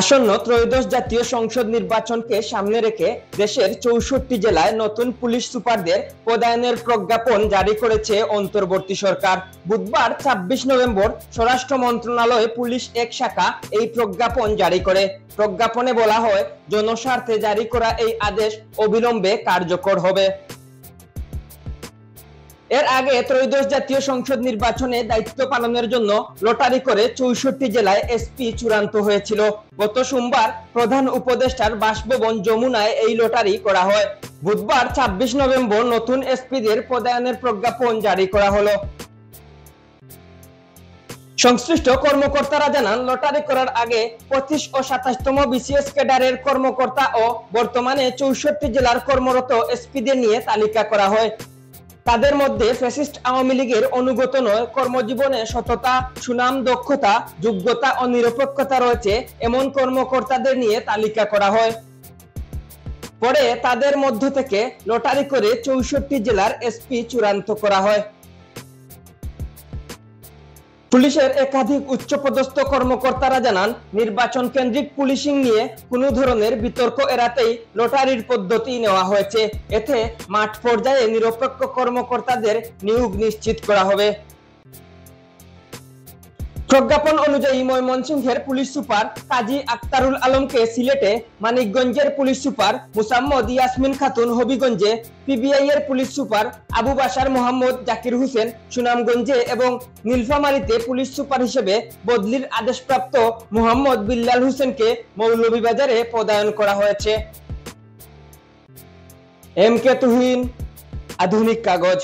আসন্ন ত্রয়োদশ জাতীয় সংসদ নির্বাচনকে সামনে রেখে দেশের ৬৪ জেলায় নতুন পুলিশ সুপারদের পদায়নের প্রজ্ঞাপন জারি করেছে অন্তর্বর্তী সরকার। বুধবার ২৬ নভেম্বর স্বরাষ্ট্র মন্ত্রণালয় পুলিশ এক শাখা এই প্রজ্ঞাপন জারি করে। প্রজ্ঞাপনে বলা হয়, জনস্বার্থে জারি করা এই আদেশ অবিলম্বে কার্যকর হবে। এর আগে ত্রয়োদশ জাতীয় সংসদ নির্বাচনে দায়িত্ব পালনের জন্য লটারি করে ৬৪ জেলায় এসপি চূড়ান্ত হয়েছিল। গত সোমবার প্রধান উপদেষ্টার বাসভবন যমুনায় এই লটারি করা হয়। বুধবার ২৬ নভেম্বর নতুন এসপিদের পদায়নের প্রজ্ঞাপন জারি করা হলো। সংশ্লিষ্ট কর্মকর্তারা জানান, লটারি করার আগে ২৫ ও ২৭তম বিসিএস ক্যাডারের কর্মকর্তা ও বর্তমানে ৬৪ জেলার কর্মরত এসপিদের নিয়ে তালিকা করা হয়। তাদের মধ্যে ফ্যাসিস্ট আওয়ামী লীগের অনুগত নয়, কর্মজীবনে সততা, সুনাম, দক্ষতা, যোগ্যতা ও নিরপেক্ষতা রয়েছে এমন কর্মকর্তাদের নিয়ে তালিকা করা হয়। পরে তাদের মধ্য থেকে লটারি করে ৬৪ জেলার এসপি চূড়ান্ত করা হয়। পুলিশের একাধিক উচ্চপদস্থ কর্মকর্তারা জানান, নির্বাচন কেন্দ্রিক পুলিশিং নিয়ে কোনো ধরনের বিতর্ক এড়াতেই লটারির পদ্ধতি নেওয়া হয়েছে। এতে মাঠ পর্যায়ে নিরপেক্ষ কর্মকর্তাদের নিয়োগ নিশ্চিত করা হবে। প্রজ্ঞাপন অনুযায়ী ময়মনসিংহের পুলিশ সুপার কাজী আক্তারুল আলমকে সিলেটে, মানিকগঞ্জের পুলিশ সুপার মুসাম্মদ ইয়াসমিন খাতুন হবিগঞ্জে, পিবিআই এর পুলিশ সুপার আবু বাশার মোহাম্মদ জাকির হোসেন সুনামগঞ্জে এবং নীলফামারীতে পুলিশ সুপার হিসেবে বদলির আদেশপ্রাপ্ত মোহাম্মদ বিল্লাল হোসেনকে মৌলভীবাজারে পদায়ন করা হয়েছে। এম কে তুহিন, আধুনিক কাগজ।